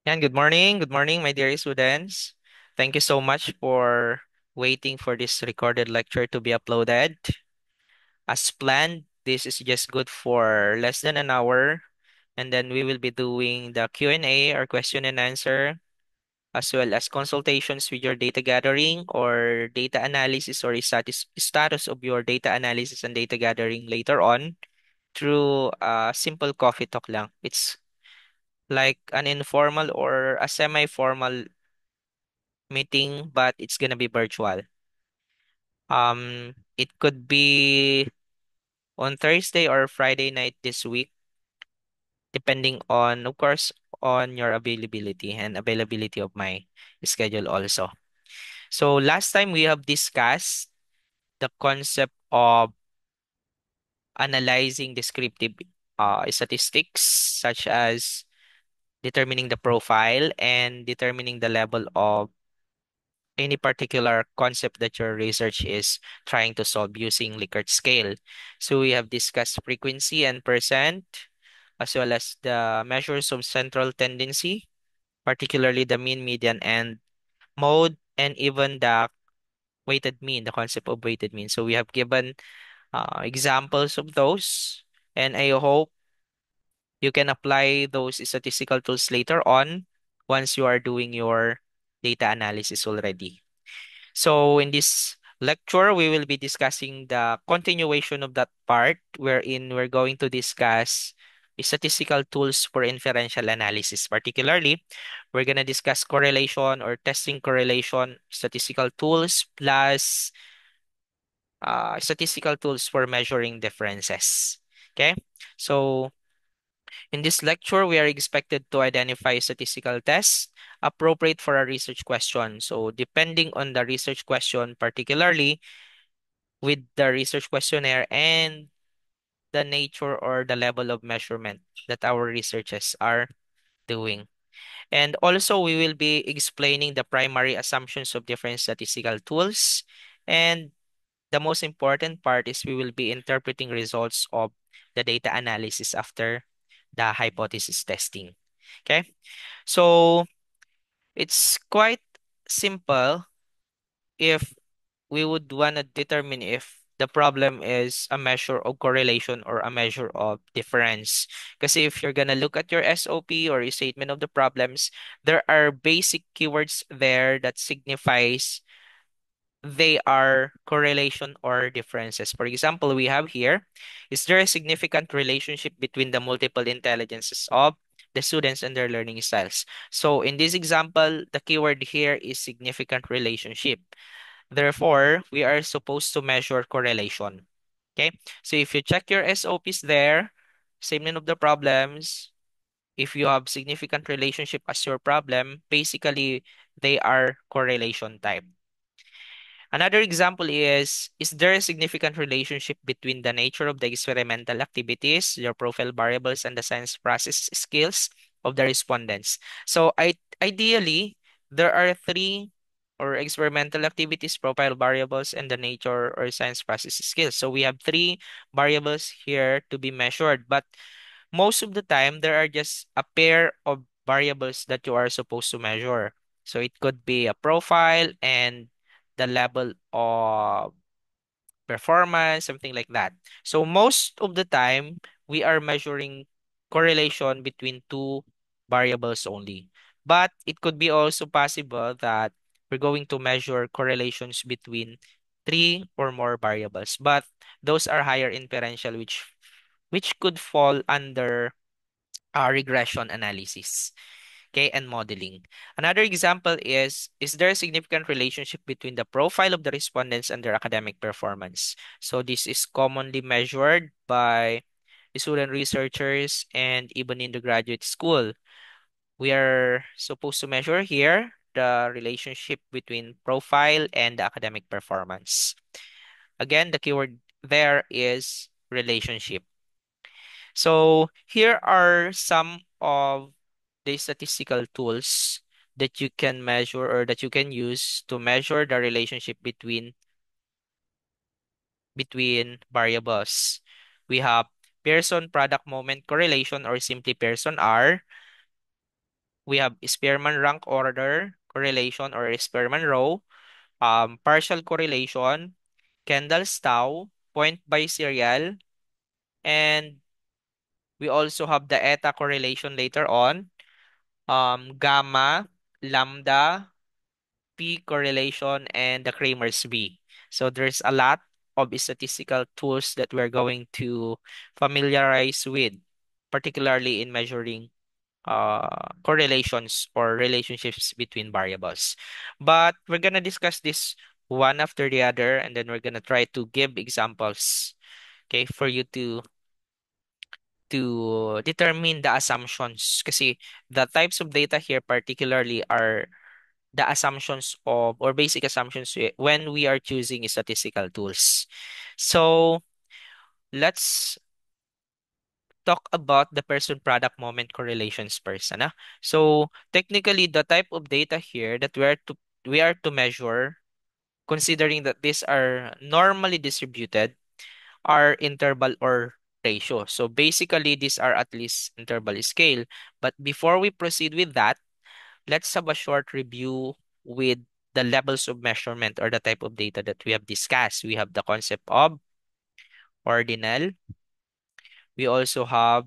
And good morning. Good morning, my dear students. Thank you so much for waiting for this recorded lecture to be uploaded. As planned, this is just good for less than an hour, and then we will be doing the Q&A or question and answer, as well as consultations with your data gathering or data analysis or status of your data analysis and data gathering later on through a simple coffee talk lang. It's like an informal or a semi-formal meeting, but it's gonna be virtual. It could be on Thursday or Friday night this week, depending on, of course, on your availability and availability of my schedule also. So last time we have discussed the concept of analyzing descriptive statistics, such as determining the profile and determining the level of any particular concept that your research is trying to solve using Likert scale. So we have discussed frequency and percent, as well as the measures of central tendency, particularly the mean, median, and mode, and even the weighted mean, the concept of weighted mean. So we have given examples of those, and I hope you can apply those statistical tools later on once you are doing your data analysis already. So in this lecture, we will be discussing the continuation of that part wherein we're going to discuss statistical tools for inferential analysis. Particularly, we're going to discuss correlation or testing correlation statistical tools plus statistical tools for measuring differences. Okay, so in this lecture, we are expected to identify statistical tests appropriate for a research question. So depending on the research question, particularly with the research questionnaire and the nature or the level of measurement that our researchers are doing. And also, we will be explaining the primary assumptions of different statistical tools. And the most important part is we will be interpreting results of the data analysis after the hypothesis testing. Okay, so it's quite simple if we would want to determine if the problem is a measure of correlation or a measure of difference. Because if you're going to look at your SOP or your statement of the problems, there are basic keywords there that signifies they are correlation or differences. For example, we have here, is there a significant relationship between the multiple intelligences of the students and their learning styles? So in this example, the keyword here is significant relationship. Therefore, we are supposed to measure correlation. Okay? So if you check your SOPs there, statement of the problems, if you have significant relationship as your problem, basically they are correlation type. Another example is there a significant relationship between the nature of the experimental activities, your profile variables, and the science process skills of the respondents? So ideally, there are three or experimental activities, profile variables, and the nature or science process skills. So we have three variables here to be measured, but most of the time there are just a pair of variables that you are supposed to measure. So it could be a profile and the level of performance, something like that. So most of the time, we are measuring correlation between two variables only. But it could be also possible that we're going to measure correlations between three or more variables. But those are higher inferential, which could fall under regression analysis, okay, and modeling. Another example is there a significant relationship between the profile of the respondents and their academic performance? So this is commonly measured by student researchers and even in the graduate school. We are supposed to measure here the relationship between profile and the academic performance. Again, the keyword there is relationship. So here are some of the statistical tools that you can measure or that you can use to measure the relationship between variables. We have Pearson product moment correlation or simply Pearson R. We have Spearman rank order correlation or Spearman row, partial correlation, Kendall's tau, point by serial, and we also have the eta correlation later on, gamma, lambda, P correlation, and the Kramer's B. So there's a lot of statistical tools that we're going to familiarize with, particularly in measuring correlations or relationships between variables. But we're gonna discuss this one after the other, and then we're gonna try to give examples, okay, for you to determine the assumptions. Kasi the types of data here particularly are the assumptions of or basic assumptions when we are choosing statistical tools. So let's talk about the person product moment correlations first. Ano? So technically the type of data here that we are to measure, considering that these are normally distributed, are interval or ratio. So basically these are at least interval scale. But before we proceed with that, let's have a short review with the levels of measurement or the type of data that we have discussed. We have the concept of ordinal. We also have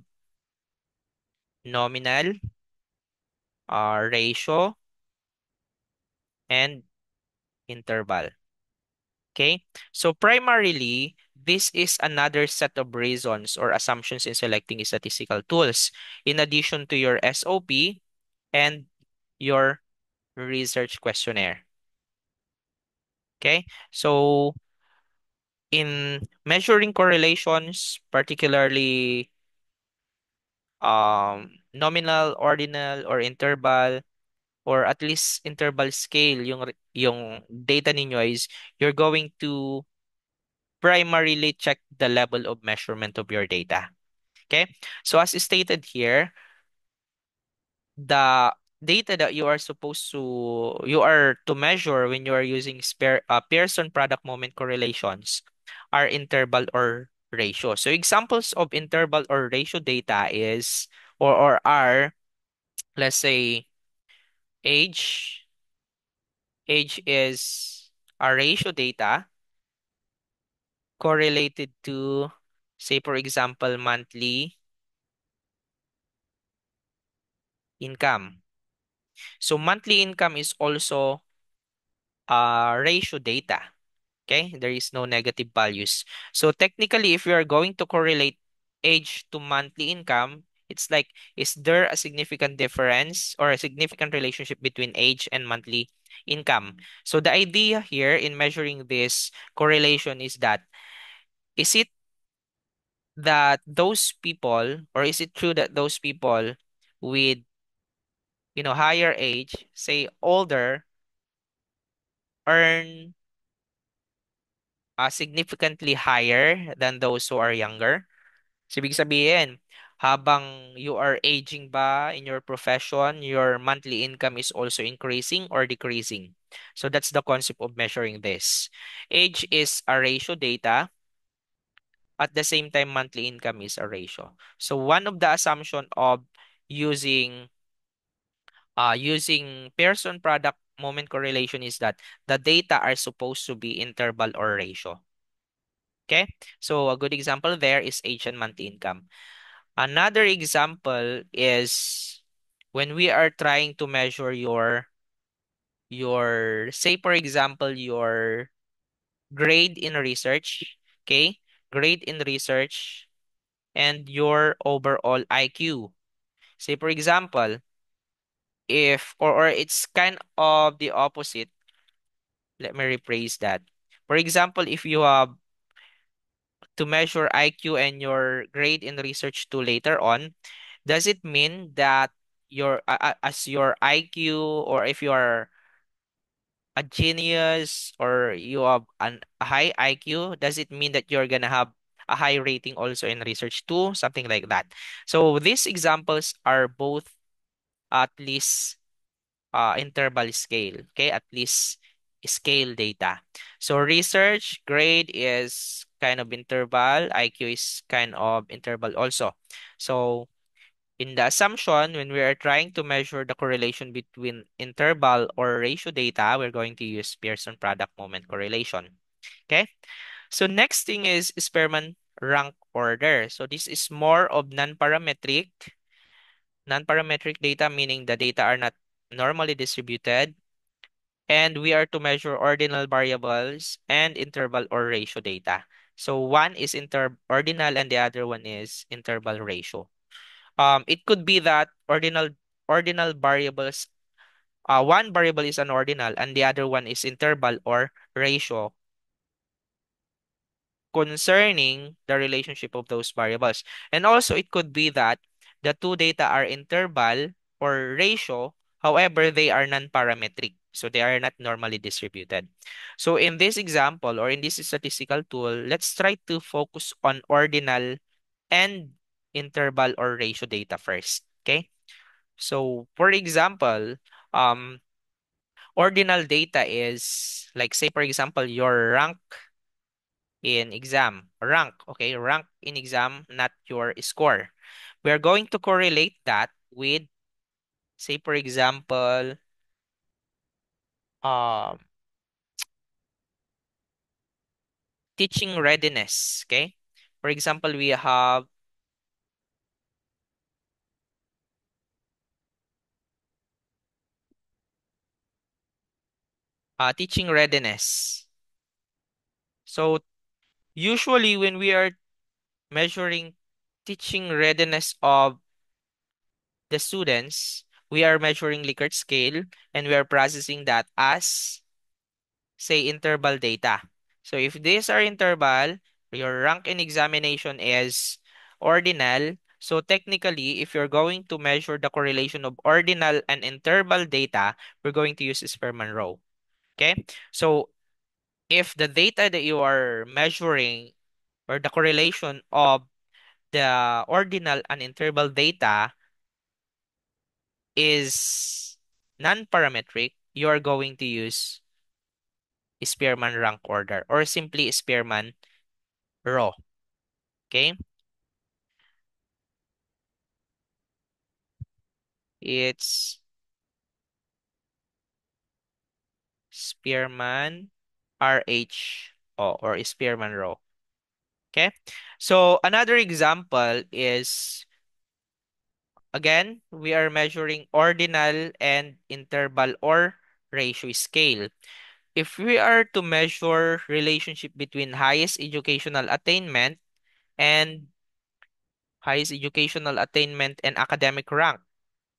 nominal, ratio, and interval. Okay? So primarily, this is another set of reasons or assumptions in selecting statistical tools, in addition to your SOP and your research questionnaire. Okay? So in measuring correlations, particularly nominal, ordinal, or interval, or at least interval scale, yung data ninyo is you're going to primarily check the level of measurement of your data. Okay? So as stated here, the data that you are to measure when you are using Pearson product moment correlations are interval or ratio. So examples of interval or ratio data is or are, let's say, age. Age is a ratio data correlated to, say for example, monthly income. So monthly income is also ratio data. Okay, there is no negative values. So technically, if you are going to correlate age to monthly income, it's like, is there a significant difference or a significant relationship between age and monthly income? So the idea here in measuring this correlation is that, is it that those people, or is it true that those people with, higher age, say older, earn significantly higher than those who are younger? So, ibig sabihin, habang you are aging ba in your profession, your monthly income is also increasing or decreasing. So, that's the concept of measuring this. Age is a ratio data. At the same time, monthly income is a ratio. So, one of the assumption of using using Pearson product moment correlation is that the data are supposed to be interval or ratio. Okay? So, a good example there is age and monthly income. Another example is when we are trying to measure your say for example your grade in research, okay? Grade in research and your overall IQ. Say for example, if or it's kind of the opposite. Let me rephrase that. For example, if you have to measure IQ and your grade in research to later on, does it mean that as your IQ, or if you are a genius or you have a high IQ, does it mean that you're gonna have a high rating also in research too? Something like that. So these examples are both at least interval scale, okay? At least scale data. So research grade is kind of interval, IQ is kind of interval also. So In the assumption, when we are trying to measure the correlation between interval or ratio data, we're going to use Pearson product moment correlation. Okay? So next thing is Spearman rank order. So this is more of non-parametric. Non-parametric data, meaning the data are not normally distributed. And we are to measure ordinal variables and interval or ratio data. So one is ordinal and the other one is interval ratio. It could be that ordinal variables, one variable is an ordinal and the other one is interval or ratio concerning the relationship of those variables. And also it could be that the two data are interval or ratio, however, they are non-parametric. So they are not normally distributed. So in this example or in this statistical tool, let's try to focus on ordinal and interval or ratio data first. Okay. So for example, um, ordinal data is like say for example your rank in exam. Rank, okay? Rank in exam, not your score. We are going to correlate that with, say, for example, um, teaching readiness, okay? For example, we have teaching readiness. So usually when we are measuring teaching readiness of the students, we are measuring Likert scale and we are processing that as say interval data. So if these are interval, your rank in examination is ordinal. So technically, if you're going to measure the correlation of ordinal and interval data, we're going to use Spearman rho. Okay? So if the data that you are measuring or the correlation of the ordinal and interval data is non-parametric, you are going to use Spearman rank order or simply Spearman rho. Okay? It's Spearman RHO or Spearman rho. Okay? So another example is again, we are measuring ordinal and interval or ratio scale. If we are to measure relationship between highest educational attainment and academic rank.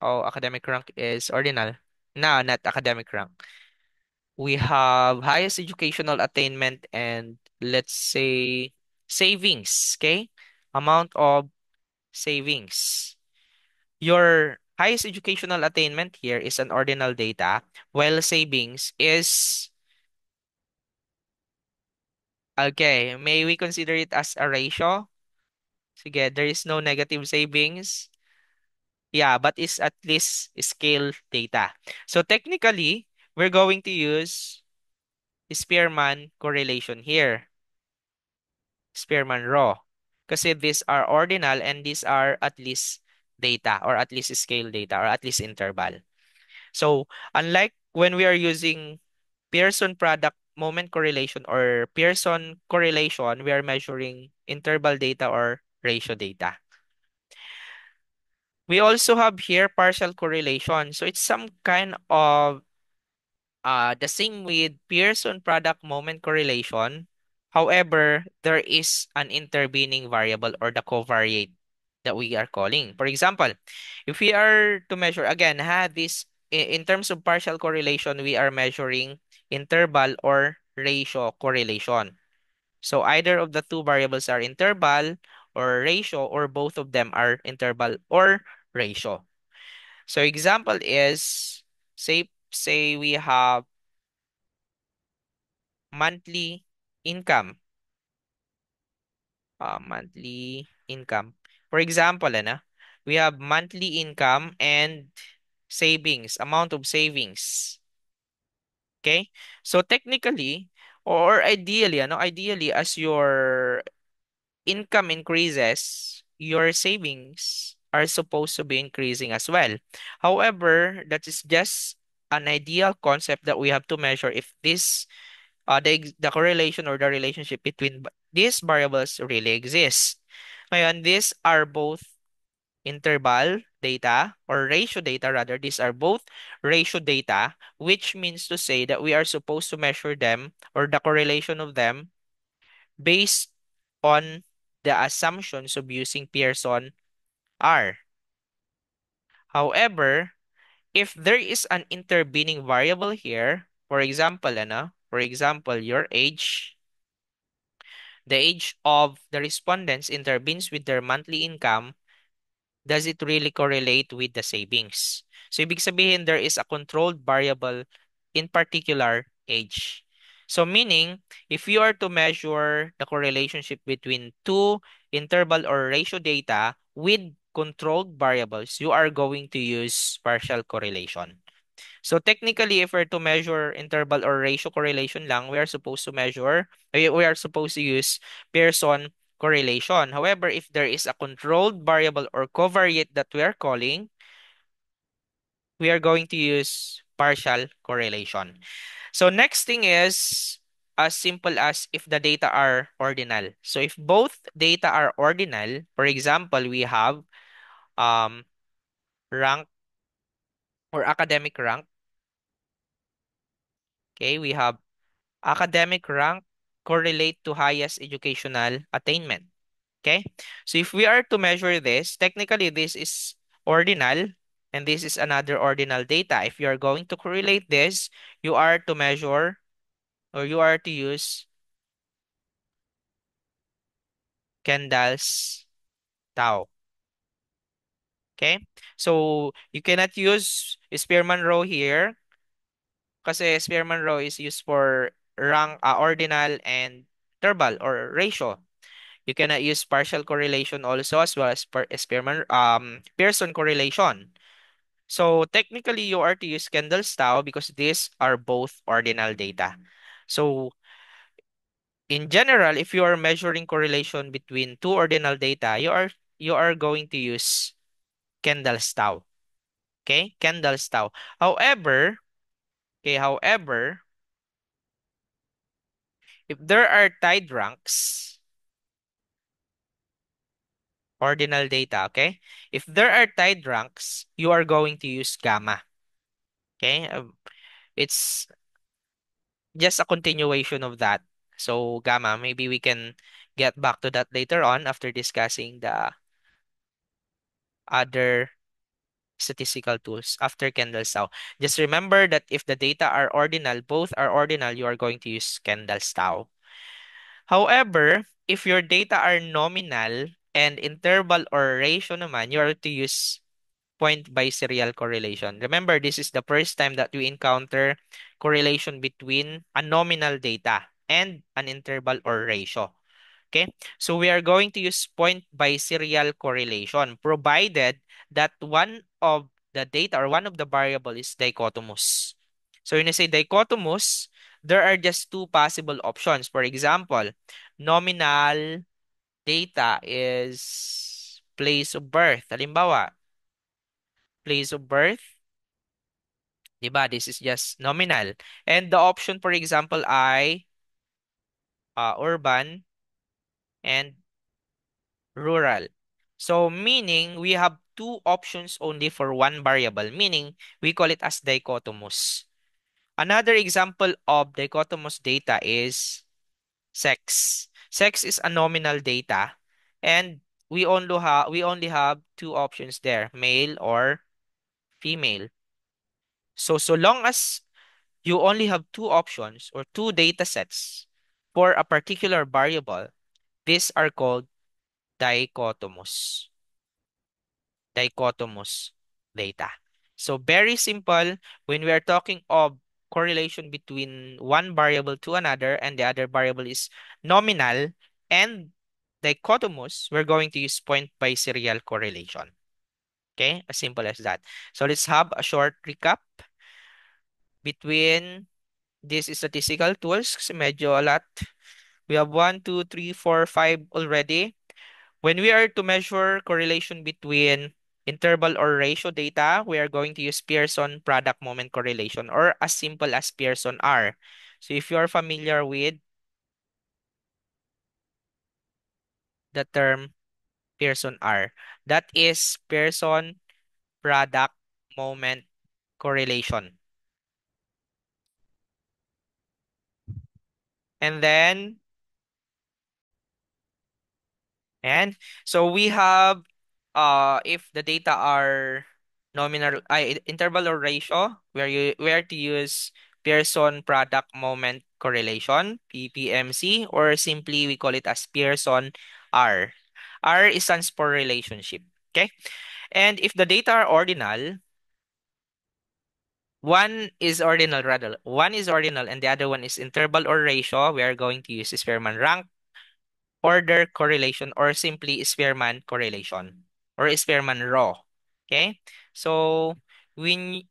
Oh, academic rank is ordinal. No, not academic rank. We have highest educational attainment and let's say savings, okay? Amount of savings. Your highest educational attainment here is an ordinal data, while savings is, okay, may we consider it as a ratio? Sige, there is no negative savings. Yeah, but it's at least scale data. So technically, we're going to use Spearman correlation here. Spearman raw. Kasi these are ordinal and these are at least data or at least scale data or at least interval. So unlike when we are using Pearson product moment correlation or Pearson correlation, we are measuring interval data or ratio data. We also have here partial correlation. So it's some kind of the same with Pearson product moment correlation. However, there is an intervening variable or the covariate that we are calling. For example, if we are to measure again, this in terms of partial correlation, we are measuring interval or ratio correlation. So either of the two variables are interval or ratio, or both of them are interval or ratio. So example is say we have monthly income. Monthly income. For example, we have monthly income and savings, amount of savings. Okay? So technically, or ideally, ideally, as your income increases, your savings are supposed to be increasing as well. However, that is just an ideal concept that we have to measure if this the correlation or the relationship between these variables really exists. Ngayon, these are both interval data or ratio data rather. These are both ratio data, which means to say that we are supposed to measure them or the correlation of them based on the assumptions of using Pearson R. However, if there is an intervening variable here, for example, your age, the age of the respondents intervenes with their monthly income, does it really correlate with the savings? So, ibig sabihin, there is a controlled variable, in particular, age. So, meaning, if you are to measure the correlationship between two interval or ratio data with controlled variables, you are going to use partial correlation. So technically, if we're to measure interval or ratio correlation lang, we are supposed to use Pearson correlation. However, if there is a controlled variable or covariate that we are calling, we are going to use partial correlation. So next thing is as simple as if the data are ordinal. So if both data are ordinal, for example, we have um, rank or academic rank. Okay, we have academic rank correlate to highest educational attainment. Okay? So if we are to measure this, technically this is ordinal and this is another ordinal data. If you are going to correlate this, you are to measure or you are to use Kendall's tau. Okay? So you cannot use Spearman rho here kasi Spearman rho is used for rank ordinal and interval or ratio. You cannot use partial correlation also as well as Pearson correlation. So technically, you are to use Kendall's tau because these are both ordinal data. So in general, if you are measuring correlation between two ordinal data, you are going to use Kendall's tau. Okay, Kendall's tau. However, however, if there are tied ranks, ordinal data, okay? If there are tied ranks, you are going to use gamma. Okay? It's just a continuation of that. So gamma, maybe we can get back to that later on after discussing the other statistical tools after Kendall's tau. Just remember that if the data are ordinal, both are ordinal, you are going to use Kendall's tau. However, if your data are nominal and interval or ratio naman, you are to use point by serial correlation. Remember, this is the first time that we encounter correlation between a nominal data and an interval or ratio. Okay, so we are going to use point by serial correlation, provided that one of the data or one of the variable is dichotomous. So when I say dichotomous, there are just two possible options. For example, nominal data is place of birth. Halimbawa, place of birth, diba? This is just nominal. And the option, for example, I urban and rural. So meaning we have two options only for one variable, meaning we call it as dichotomous. Another example of dichotomous data is sex. Sex is a nominal data and we only have two options there, male or female. So long as you only have two options or two data sets for a particular variable, these are called dichotomous. Dichotomous data. So very simple when we are talking of correlation between one variable to another and the other variable is nominal and dichotomous, we're going to use point by serial correlation. Okay, as simple as that. So let's have a short recap between these statistical tools kasi medyo a lot. We have 1, 2, 3, 4, 5 already. When we are to measure correlation between Interval or ratio data, we are going to use Pearson product moment correlation or as simple as Pearson R. So if you're familiar with the term Pearson R, that is Pearson product moment correlation. And then, and so we have if the data are nominal interval or ratio, where to use Pearson product moment correlation, PPMC, or simply we call it as Pearson R. R is stands for relationship. Okay. And if the data are ordinal, one is ordinal and the other one is interval or ratio, we are going to use Spearman rank order correlation or simply Spearman correlation or Spearman raw. Okay? So when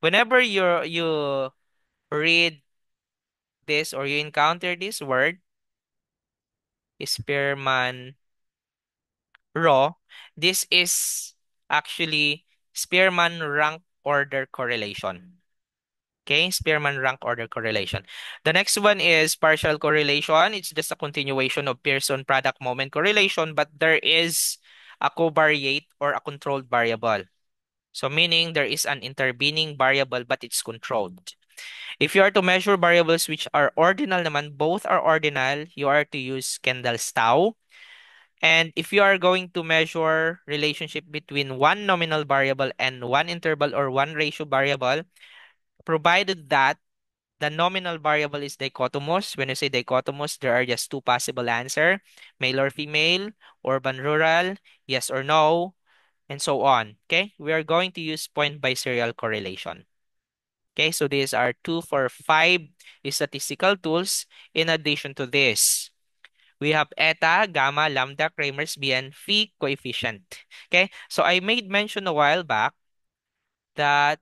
whenever you read this or you encounter this word Spearman raw, this is actually Spearman rank order correlation. Okay, Spearman rank order correlation. The next one is partial correlation. It's just a continuation of Pearson product moment correlation, but there is a covariate or a controlled variable. So meaning there is an intervening variable, but it's controlled. If you are to measure variables which are ordinal naman, both are ordinal, you are to use Kendall's tau. And if you are going to measure relationship between one nominal variable and one interval or one ratio variable, provided that the nominal variable is dichotomous. When you say dichotomous, there are just two possible answer, male or female, urban, rural, yes or no, and so on. Okay, we are going to use point by serial correlation. Okay, so these are two for five statistical tools. In addition to this, we have eta, gamma, lambda, Kramer's and phi coefficient. Okay, so I made mention a while back that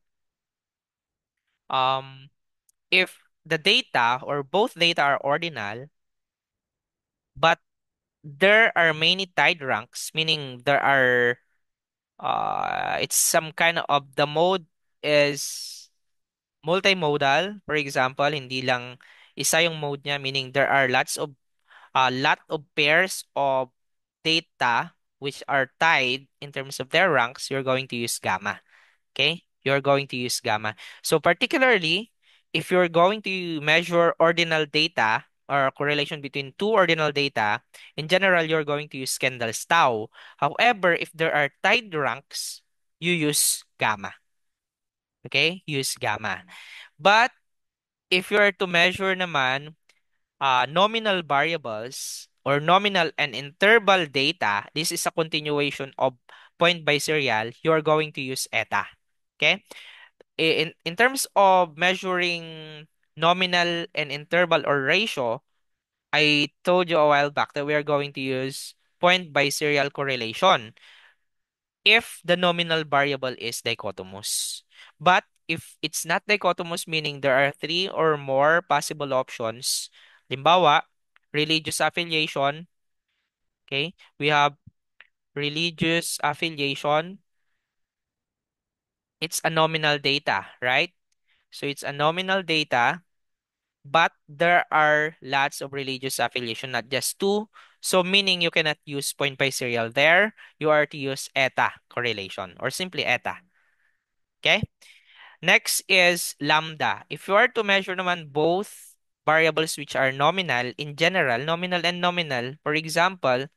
um if the data or both data are ordinal, but there are many tied ranks, meaning there are it's some kind of the mode is multimodal. For example, hindi lang isa yung mode niya, meaning there are lot of pairs of data which are tied in terms of their ranks, you're going to use gamma. Okay? You're going to use gamma. So particularly, if you're going to measure ordinal data or correlation between two ordinal data, in general, you're going to use Kendall's tau. However, if there are tied ranks, you use gamma. Okay? Use gamma. But if you're to measure naman nominal variables or nominal and interval data, this is a continuation of point by serial, you're going to use eta. Okay? In terms of measuring nominal and interval or ratio, I told you a while back that we are going to use point by serial correlation if the nominal variable is dichotomous. But if it's not dichotomous, meaning there are three or more possible options, limbawa, religious affiliation, okay? We have religious affiliation. It's a nominal data, right? So it's a nominal data, but there are lots of religious affiliation, not just two. So meaning you cannot use point by serial there. You are to use eta correlation or simply eta. Okay? Next is lambda. If you are to measure naman both variables which are nominal, in general, nominal and nominal, for example,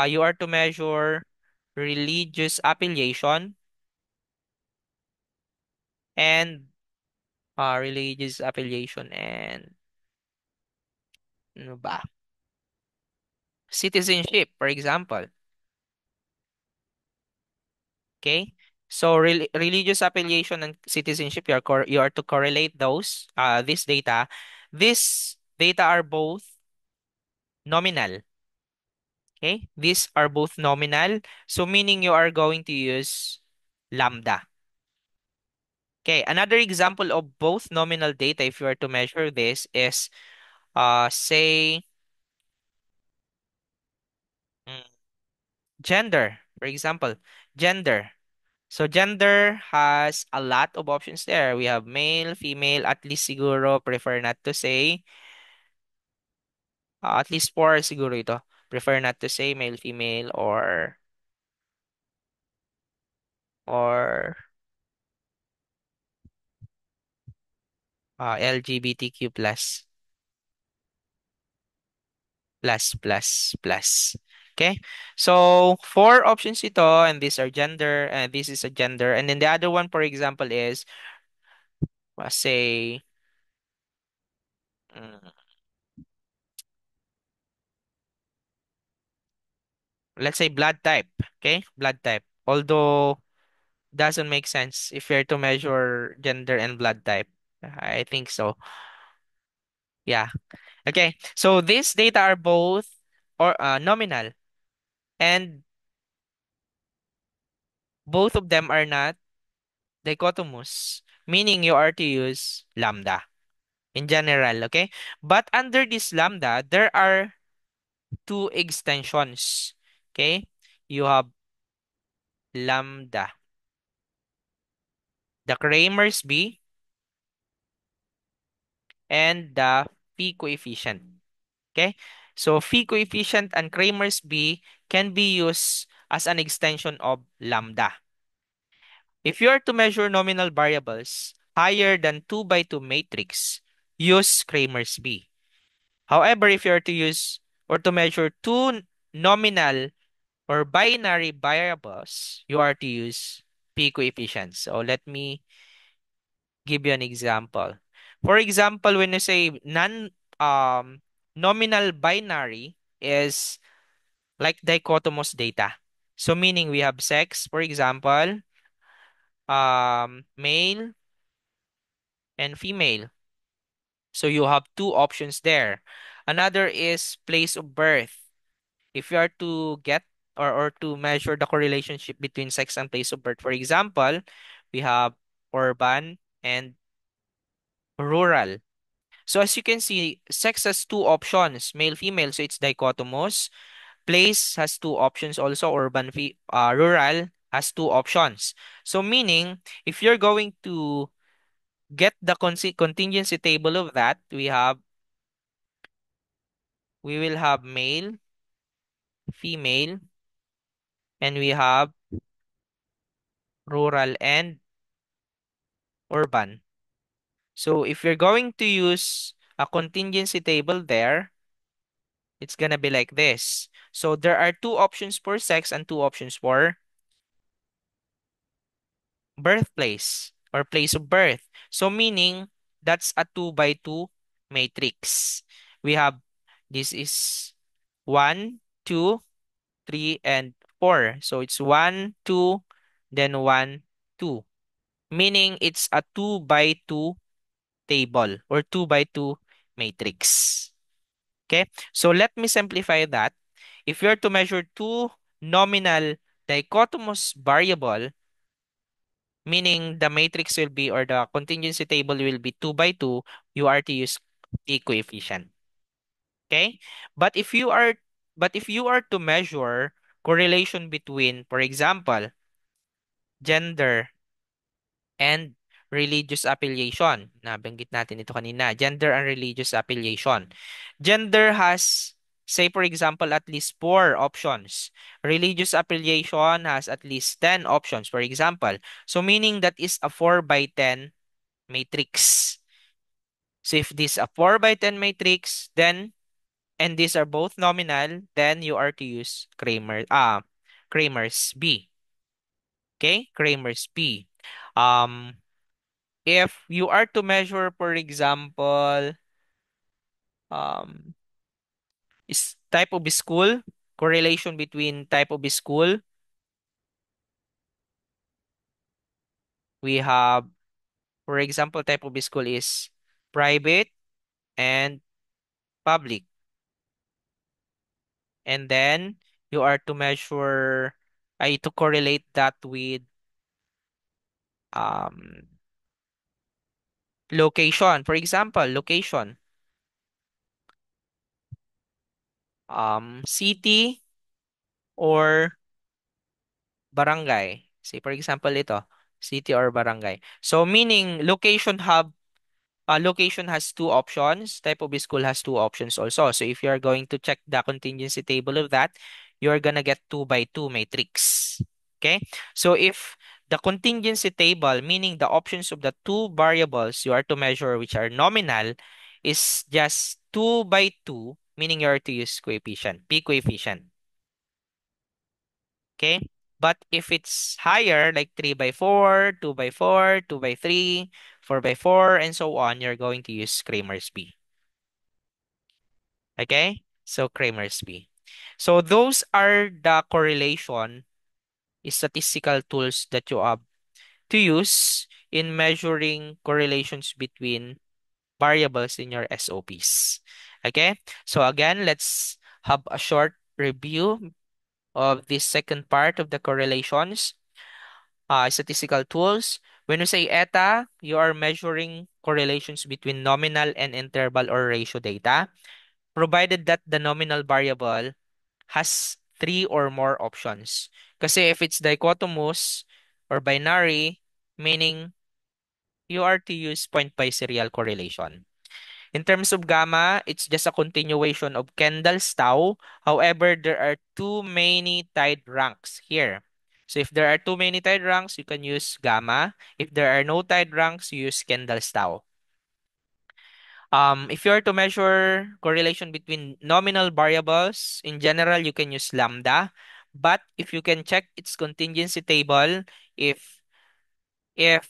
you are to measure religious affiliation and religious affiliation and ano ba? Citizenship, for example. Okay? So religious affiliation and citizenship, you are to correlate this data. These data are both nominal. Okay? These are both nominal. So meaning you are going to use lambda. Okay, another example of both nominal data, if you are to measure this, is say mm, gender, for example. Gender. So gender has a lot of options there. We have male, female, at least siguro prefer not to say. At least four siguro ito. Prefer not to say male, female, or LGBTQ plus. Okay? So, four options ito, and these are gender, and this is a gender. And then the other one, for example, is, say, mm, let's say blood type. Okay? Blood type. Although, doesn't make sense if you're to measure gender and blood type. I think so. Yeah. Okay. So, these data are both or nominal, and both of them are not dichotomous, meaning you are to use lambda in general, okay? But under this lambda, there are two extensions, okay? You have lambda, the Kramer's B, and the phi coefficient, okay? So phi coefficient and Kramer's B can be used as an extension of lambda. If you are to measure nominal variables higher than 2 by 2 matrix, use Kramer's B. However, if you are to use or to measure two nominal or binary variables, you are to use p coefficients. So let me give you an example. For example, when you say nominal binary is like dichotomous data. So meaning we have sex, for example, male and female. So you have two options there. Another is place of birth. If you are to get or to measure the correlationship between sex and place of birth, for example, we have urban and rural. So as you can see, sex has two options, male, female, so it's dichotomous. Place has two options also, rural has two options. So meaning, if you're going to get the contingency table of that, we will have male, female, and we have rural and urban. So if you're going to use a contingency table there, it's gonna be like this. So there are two options for sex and two options for birthplace or place of birth. So meaning that's a 2 by 2 matrix. We have this is 1, 2, 3, and 4. So it's 1, 2, then 1, 2. Meaning it's a 2 by 2 table or 2 by 2 matrix. Okay, so let me simplify that. If you're to measure two nominal dichotomous variable, meaning the matrix will be or the contingency table will be 2 by 2, you are to use the coefficient. Okay? But if you are to measure correlation between, for example, gender and religious affiliation. Nabanggit natin ito kanina. Gender and religious affiliation. Gender has, say for example, at least four options. Religious affiliation has at least 10 options, for example. So meaning that is a 4 by 10 matrix. So if this is a 4 by 10 matrix, then, and these are both nominal, then you are to use Kramer's B. Okay? Kramer's B. Um, if you are to measure, for example, um, is type of school, correlation between type of school, we have, for example, type of school is private and public. And then you are to measure, to correlate that with um, location. For example, location, city or barangay. Say for example ito, city or barangay. So meaning location has two options. Type of school has two options also. So if you are going to check the contingency table of that, you're gonna get 2 by 2 matrix. Okay? So if the contingency table, meaning the options of the two variables you are to measure which are nominal, is just 2 by 2, meaning you are to use coefficient, P coefficient. Okay? But if it's higher, like 3 by 4, 2 by 4, 2 by 3, 4 by 4, and so on, you're going to use Kramer's B. Okay? So Kramer's B. So those are the correlation statistical tools that you have to use in measuring correlations between variables in your SOPs. Okay? So again, let's have a short review of this second part of the correlations. Statistical tools. When you say eta, you are measuring correlations between nominal and interval or ratio data, provided that the nominal variable has three or more options. Kasi if it's dichotomous or binary, meaning you are to use point biserial correlation. In terms of gamma, it's just a continuation of Kendall's tau. However, there are too many tide ranks here. So if there are too many tide ranks, you can use gamma. If there are no tide ranks, you use Kendall's tau. If you are to measure correlation between nominal variables, in general, you can use lambda. But if you can check its contingency table, if if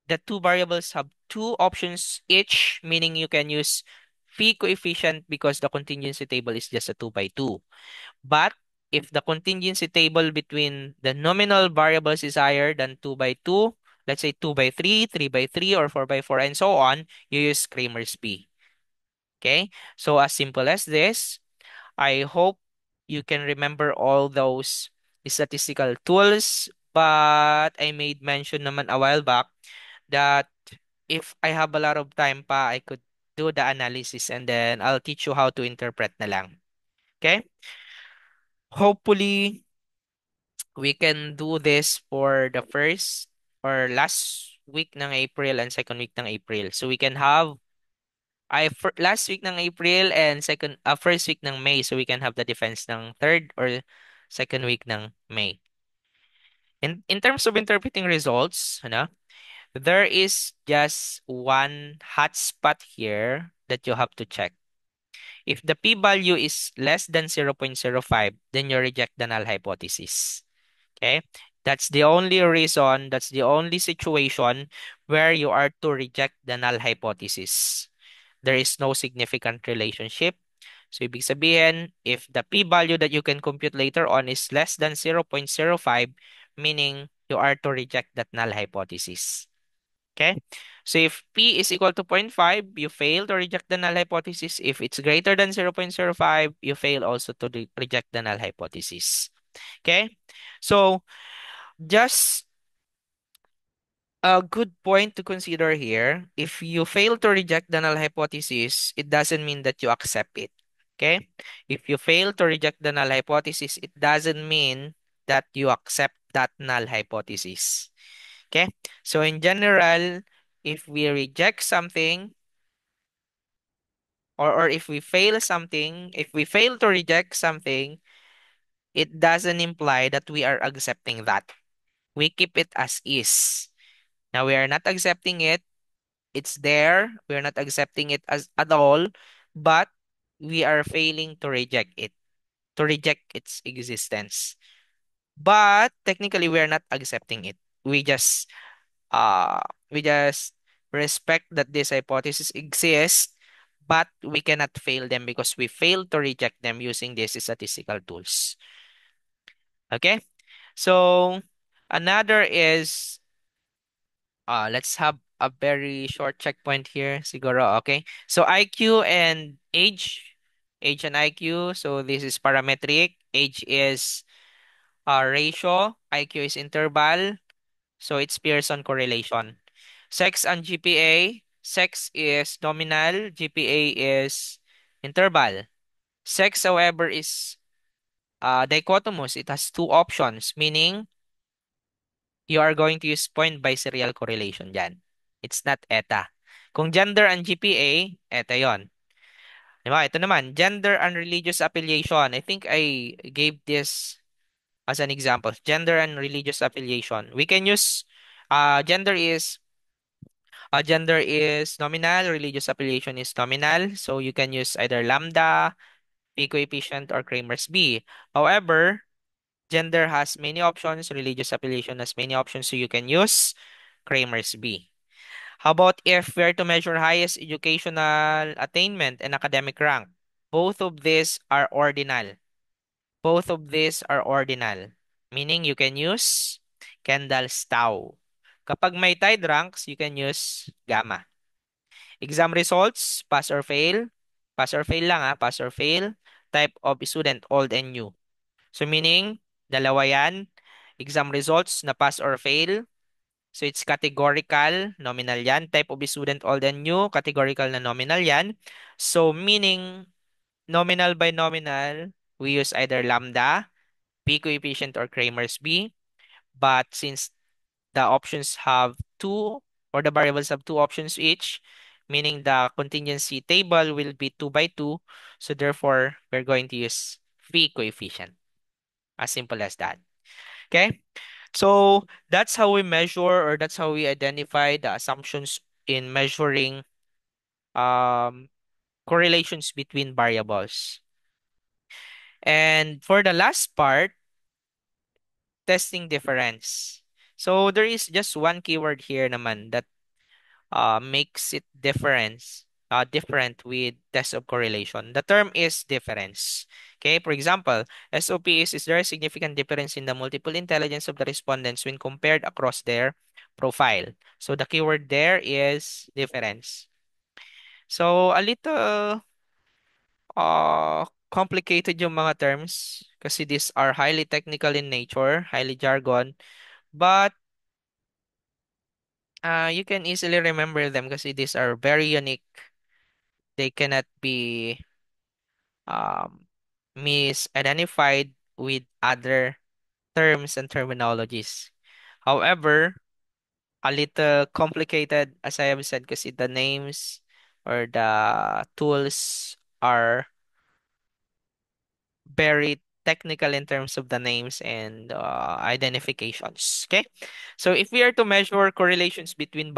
the two variables have two options each, meaning you can use phi coefficient because the contingency table is just a 2 by 2. But if the contingency table between the nominal variables is higher than 2 by 2, let's say 2 by 3, 3 by 3, or 4 by 4, and so on, you use Kramer's P. Okay? So as simple as this, I hope you can remember all those statistical tools, but I made mention naman a while back that if I have a lot of time pa, I could do the analysis and then I'll teach you how to interpret na lang. Okay? Hopefully, we can do this for the first or last week ng April and second week ng April. So we can have last week ng April and first week ng May, so we can have the defense ng third or second week ng May. In terms of interpreting results, ano, there is just one hotspot here that you have to check. If the p-value is less than 0.05, then you reject the null hypothesis. Okay? That's the only reason, that's the only situation where you are to reject the null hypothesis. There is no significant relationship. So, ibig sabihin, if the p-value that you can compute later on is less than 0.05, meaning you are to reject that null hypothesis. Okay? So if P is equal to zero point 0.5, you fail to reject the null hypothesis. If it's greater than 0.05, you fail also to reject the null hypothesis. Okay? So just a good point to consider here, if you fail to reject the null hypothesis, it doesn't mean that you accept it. Okay? If you fail to reject the null hypothesis, it doesn't mean that you accept that null hypothesis. Okay? So in general, if we reject something, or if we fail something, if we fail to reject something, it doesn't imply that we are accepting that. We keep it as is. Now we are not accepting it. It's there. We are not accepting it as at all, but we are failing to reject it, to reject its existence. But technically we are not accepting it. We just uh we just respect that this hypothesis exists, but we cannot fail them because we failed to reject them using these statistical tools. Okay? So another is let's have a very short checkpoint here, siguro, okay? So IQ and age and IQ. So this is parametric. Age is ratio. IQ is interval. So it's Pearson correlation. Sex and GPA. Sex is nominal. GPA is interval. Sex, however, is dichotomous. It has two options, meaning you are going to use point by serial correlation dyan. It's not ETA. Kung gender and GPA, ETA yon. Diba? Ito naman, gender and religious affiliation. I think I gave this as an example. Gender and religious affiliation. We can use gender is nominal, religious affiliation is nominal. So you can use either lambda, P coefficient, or Kramer's B. However, gender has many options, religious affiliation has many options, so you can use Kramer's B. How about if we're to measure highest educational attainment and academic rank? Both of these are ordinal. Both of these are ordinal, meaning you can use Kendall's tau. Kapag may tied ranks, you can use gamma. Exam results, pass or fail lang pass or fail, type of student, old and new. So meaning, dalawa yan, exam results na pass or fail. So it's categorical, nominal yan. Type of student, old and new, categorical na nominal yan. So meaning, nominal by nominal, we use either lambda, P coefficient, or Kramer's B. But since the options have two, or the variables have two options each, meaning the contingency table will be 2 by 2. So therefore, we're going to use P coefficient. As simple as that. Okay? So that's how we measure, or that's how we identify the assumptions in measuring um, correlations between variables. And for the last part, testing difference. So there is just one keyword here naman that makes it different with test of correlation. The term is difference. Okay, for example, SOP is there a significant difference in the multiple intelligence of the respondents when compared across their profile? So the keyword there is difference. So a little complicated yung mga terms kasi these are highly technical in nature, highly jargon, but you can easily remember them kasi these are very unique. They cannot be um, misidentified with other terms and terminologies. However, a little complicated, as I have said, kasi the names or the tools are very technical in terms of the names and identifications. Okay, so if we are to measure correlations between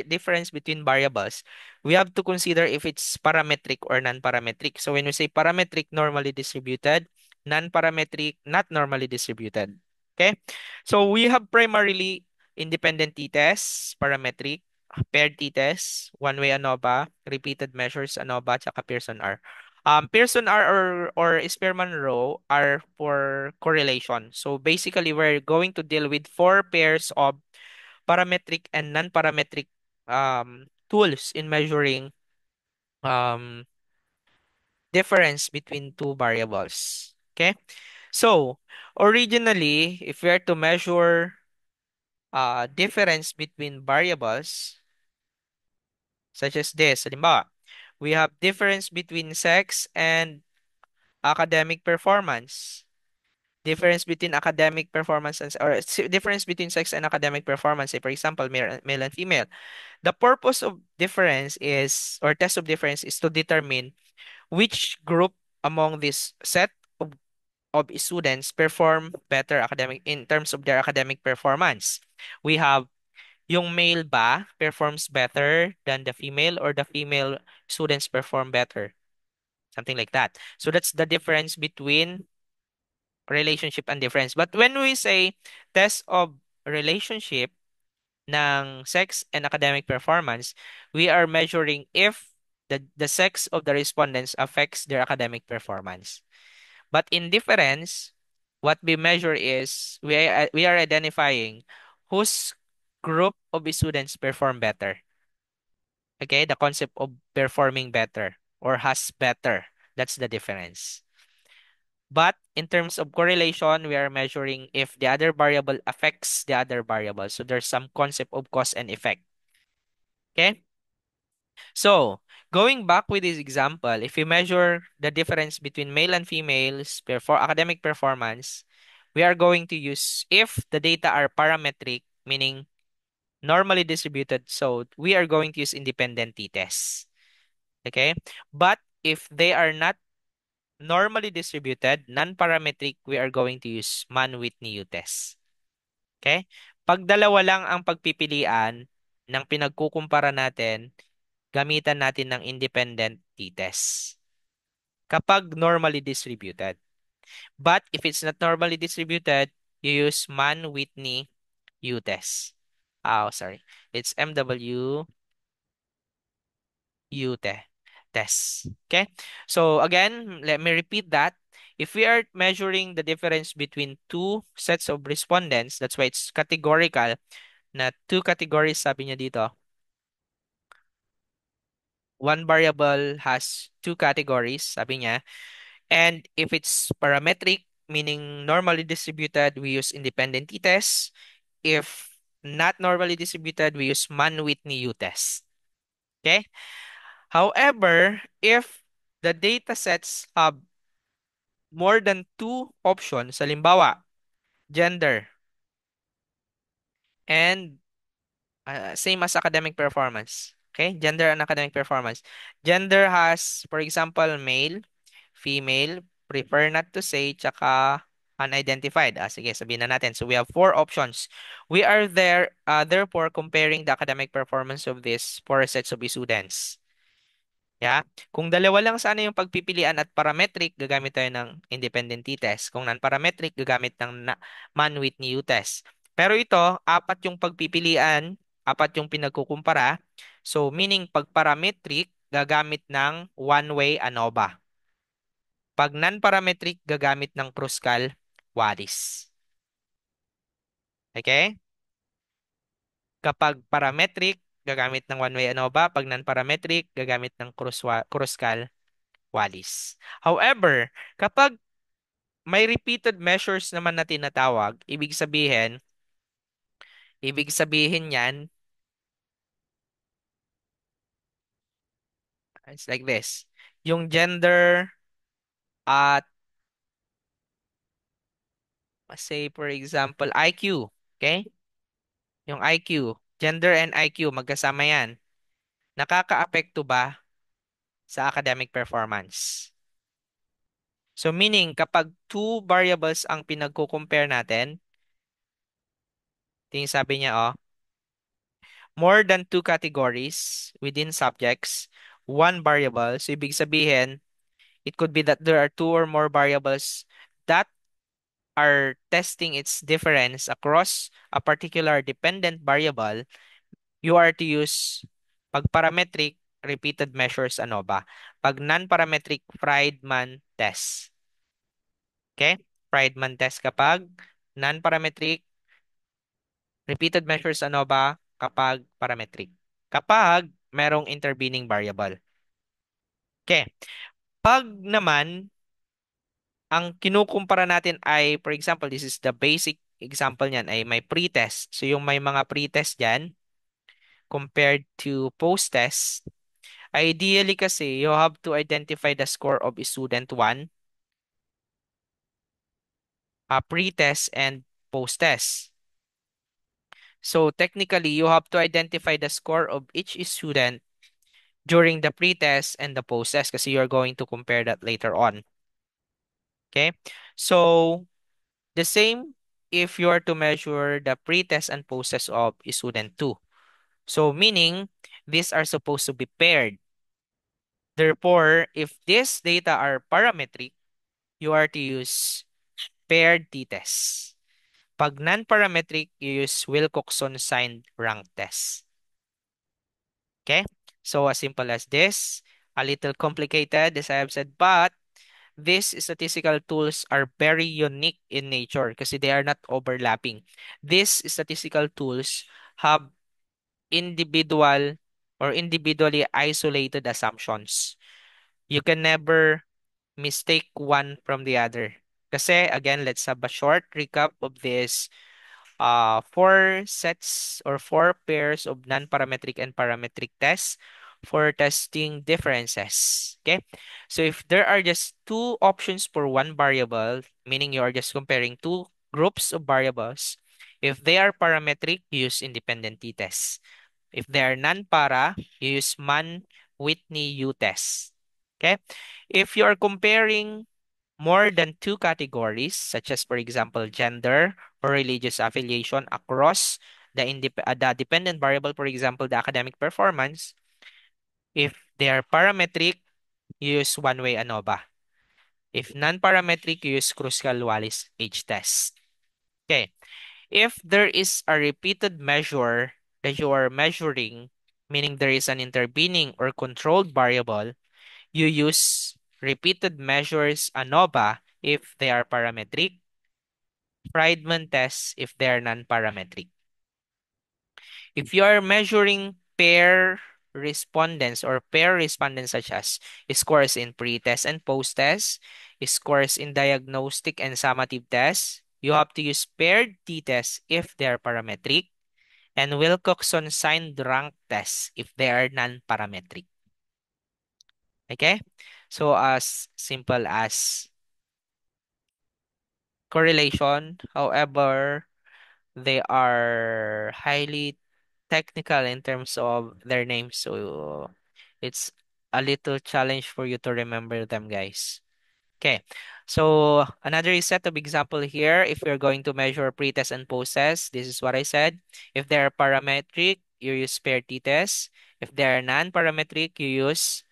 difference between variables, we have to consider if it's parametric or non-parametric. So when we say parametric, normally distributed, non-parametric, not normally distributed. Okay, so we have primarily independent t-tests, parametric, paired t-tests, one-way ANOVA, repeated measures ANOVA, tsaka Pearson R. Pearson R or Spearman Rho are for correlation. So basically, we're going to deal with four pairs of parametric and non-parametric tools in measuring um, difference between two variables. Okay? So, originally, if we are to measure difference between variables, such as this, halimbawa, we have difference between sex and academic performance. Difference between academic performance difference between sex and academic performance, say for example male and female. The purpose of difference is, or test of difference, is to determine which group among this set of students perform better academic in terms of their academic performance. We have yung male ba performs better than the female, or the female students perform better, something like that. So that's the difference between relationship and difference. But when we say test of relationship ng sex and academic performance, we are measuring if the sex of the respondents affects their academic performance. But in difference, what we measure is we are identifying whose group of students perform better. Okay, the concept of performing better or has better. That's the difference. But in terms of correlation, we are measuring if the other variable affects the other variable. So there's some concept of cause and effect. Okay? So going back with this example, if we measure the difference between male and females for academic performance, we are going to use if the data are parametric, meaning normally distributed, so we are going to use independent t-tests. Okay? But if they are not normally distributed, non-parametric, we are going to use Mann-Whitney U-test. Okay? Pag dalawa lang ang pagpipilian ng pinagkukumpara natin, gamitan natin ng independent t-test. Kapag normally distributed. But if it's not normally distributed, you use Mann-Whitney U-test. Oh, sorry. It's MW test. Okay? So again, let me repeat that. If we are measuring the difference between two sets of respondents, that's why it's categorical na two categories sabi niya dito. One variable has two categories, sabi niya. And if it's parametric, meaning normally distributed, we use independent t-test. If not normally distributed, we use Mann-Whitney U-test. Okay? However, if the data sets have more than two options, halimbawa, gender, and same as academic performance. Okay? Gender and academic performance. Gender has, for example, male, female, prefer not to say, tsaka unidentified. Sige, sabihin na natin. So we have four options. We are therefore comparing the academic performance of these four sets of students. Yeah? Kung dalawa lang sana yung pagpipilian at parametric, gagamit tayo ng independent t-test. Kung non-parametric, gagamit ng Mann-Whitney U-test. Pero ito, apat yung pagpipilian, apat yung pinagkukumpara. So, meaning pag parametric, gagamit ng one-way ANOVA. Pag non-parametric, gagamit ng Kruskal-Wallis. Okay? Kapag parametric, gagamit ng one-way ANOVA. Pag non-parametric, gagamit ng Kruskal-Wallis. However, kapag may repeated measures naman na tinatawag, ibig sabihin yan, it's like this. Yung gender at, say for example, IQ. Okay? Yung IQ. Gender and IQ, magkasama yan. Nakakaapekto ba sa academic performance? So meaning, kapag two variables ang pinagko-compare natin, tingin sabi niya, more than two categories within subjects, one variable. So ibig sabihin, it could be that there are two or more variables that are testing its difference across a particular dependent variable. You are to use pag parametric, repeated measures ANOVA. Pag non-parametric, Friedman test. Okay? Friedman test kapag non-parametric, repeated measures ANOVA kapag parametric. Kapag merong intervening variable. Okay. Pag naman, ang kinukumpara natin ay, for example, this is the basic example niyan, ay may pre-test. So yung may mga pre-test dyan, compared to post-test, ideally kasi, you have to identify the score of student 1, pre-test and post-test. So technically, you have to identify the score of each student during the pre-test and the post-test kasi you're going to compare that later on. Okay? So, the same if you are to measure the pre-test and post-test of student 2. So, meaning, these are supposed to be paired. Therefore, if these data are parametric, you are to use paired t-test. Pag non-parametric, you use Wilcoxon signed rank test. Okay? So, as simple as this. A little complicated, as I have said, but these statistical tools are very unique in nature kasi they are not overlapping. These statistical tools have individual or individually isolated assumptions. You can never mistake one from the other. Kasi, again, let's have a short recap of this four sets or four pairs of non-parametric and parametric tests for testing differences. Okay? So if there are just two options for one variable, meaning you are just comparing two groups of variables. If they are parametric, you use independent t-test. If they are non-para, you use Mann-Whitney U-test. Okay? If you are comparing more than two categories, such as, for example, gender or religious affiliation across the dependent variable, for example, the academic performance, if they are parametric, you use one-way ANOVA. If non-parametric, you use Kruskal-Wallis H-test. Okay. If there is a repeated measure that you are measuring, meaning there is an intervening or controlled variable, you use repeated measures ANOVA if they are parametric, Friedman test if they are non-parametric. If you are measuring pair respondents or pair respondents such as scores in pre-test and post-test, scores in diagnostic and summative tests, you have to use paired t-tests if they are parametric and Wilcoxon signed rank tests if they are non-parametric. Okay? So as simple as correlation, however, they are highly technical in terms of their names, so it's a little challenge for you to remember them, guys. Okay, so another set of example here. If you're going to measure pretest and post-test, this is what I said. If they're parametric, you use pair t-test. If they're non-parametric, you use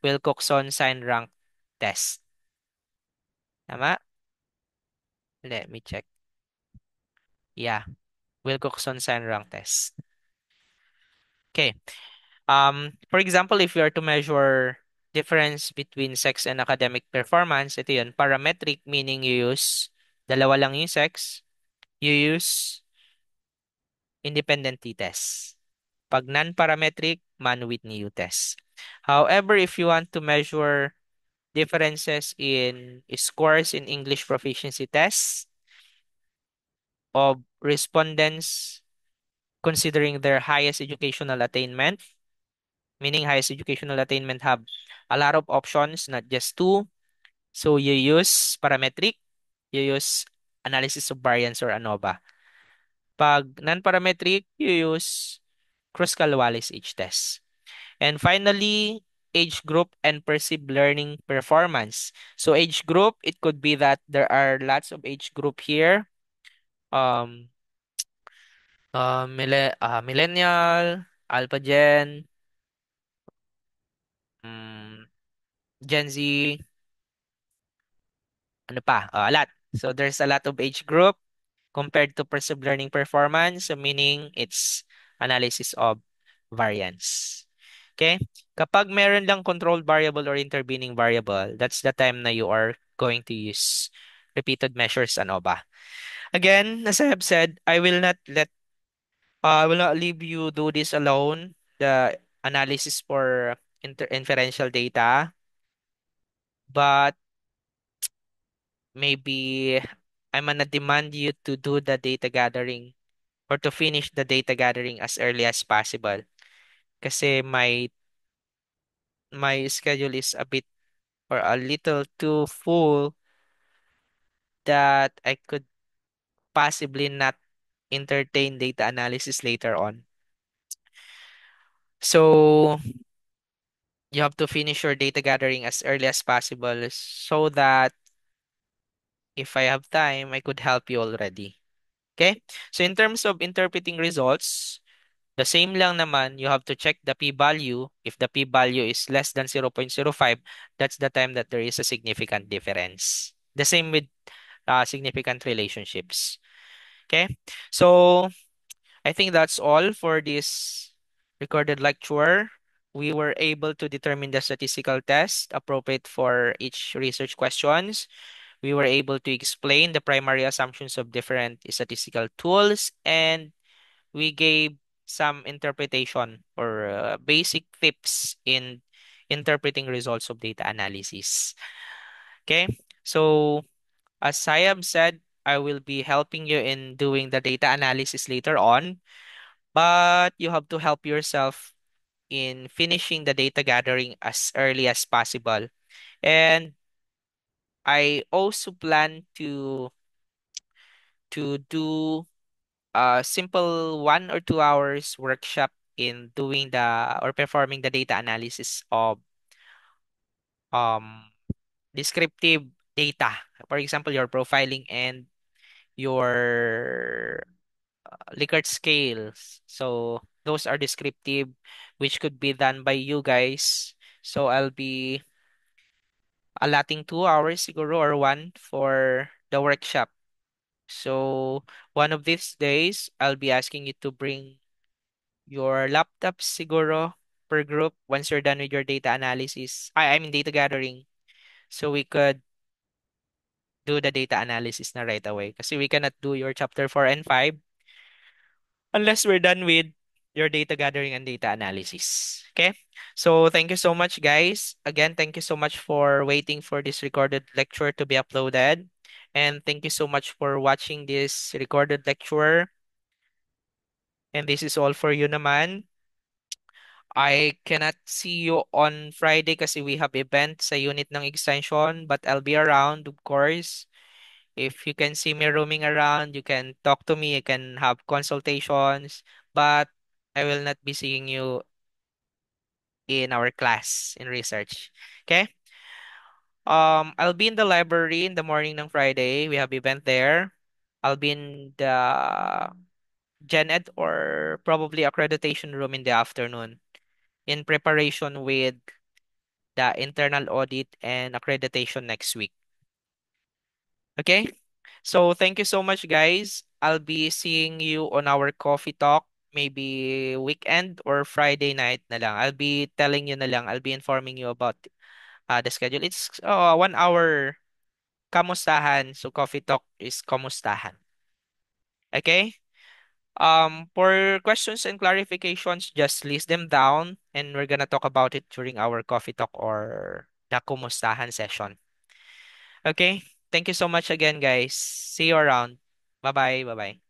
Wilcoxon sign rank test. Tama? Let me check. Yeah, Wilcoxon sign rank test. Okay. For example, if you are to measure difference between sex and academic performance, ito yun, parametric meaning you use dalawa lang yung sex, you use independent t-test. Pag non-parametric, Mann-Whitney U-test. However, if you want to measure differences in scores in English proficiency tests of respondents considering their highest educational attainment, meaning highest educational attainment have a lot of options, not just two. So you use parametric, you use analysis of variance or ANOVA. Pag non-parametric, you use Kruskal-Wallis H-test. And finally, age group and perceived learning performance. So age group, it could be that there are lots of age group here. Um, Millennial, Alpha Gen, um, Gen Z, ano pa? A lot. So there's a lot of age group compared to perceived learning performance, so meaning it's analysis of variance. Okay? Kapag meron lang controlled variable or intervening variable, that's the time na you are going to use repeated measures ANOVA. Again, as I have said, I will not leave you do this alone. The analysis for inferential data, but maybe I'm gonna demand you to do the data gathering or to finish the data gathering as early as possible. Kasi my schedule is a bit or a little too full that I could possibly not entertain data analysis later on. So you have to finish your data gathering as early as possible so that if I have time, I could help you already. Okay? So in terms of interpreting results, the same lang naman, you have to check the p-value. If the p-value is less than 0.05, that's the time that there is a significant difference. The same with significant relationships. Okay? So I think that's all for this recorded lecture. We were able to determine the statistical test appropriate for each research questions. We were able to explain the primary assumptions of different statistical tools, and we gave some interpretation or basic tips in interpreting results of data analysis. Okay, so as I have said, I will be helping you in doing the data analysis later on, but you have to help yourself in finishing the data gathering as early as possible. And I also plan to to do a simple 1 or 2 hours workshop in doing the or performing the data analysis of um descriptive data. For example, your profiling and your Likert scales. So those are descriptive, which could be done by you guys. So I'll be allotting 2 hours siguro or one for the workshop. So one of these days, I'll be asking you to bring your laptop siguro per group once you're done with your data analysis. I mean data gathering. So we could do the data analysis na right away. Kasi we cannot do your chapter 4 and 5 unless we're done with your data gathering and data analysis. Okay? So thank you so much, guys. Again, thank you so much for waiting for this recorded lecture to be uploaded. And thank you so much for watching this recorded lecture. And this is all for you naman. I cannot see you on Friday kasi we have event sa unit ng extension, but I'll be around, of course. If you can see me roaming around, you can talk to me, you can have consultations, but I will not be seeing you in our class in research. Okay? I'll be in the library in the morning ng Friday. We have event there. I'll be in the Gen Ed or probably accreditation room in the afternoon in preparation with the internal audit and accreditation next week. Okay? So thank you so much, guys. I'll be seeing you on our coffee talk, maybe weekend or Friday night na lang. I'll be telling you na lang. I'll be informing you about the schedule. It's 1 hour kamustahan. So coffee talk is kamustahan. Okay? For questions and clarifications, just list them down and we're gonna talk about it during our coffee talk or the kumustahan session. Okay? Thank you so much again, guys. See you around. Bye-bye. Bye-bye.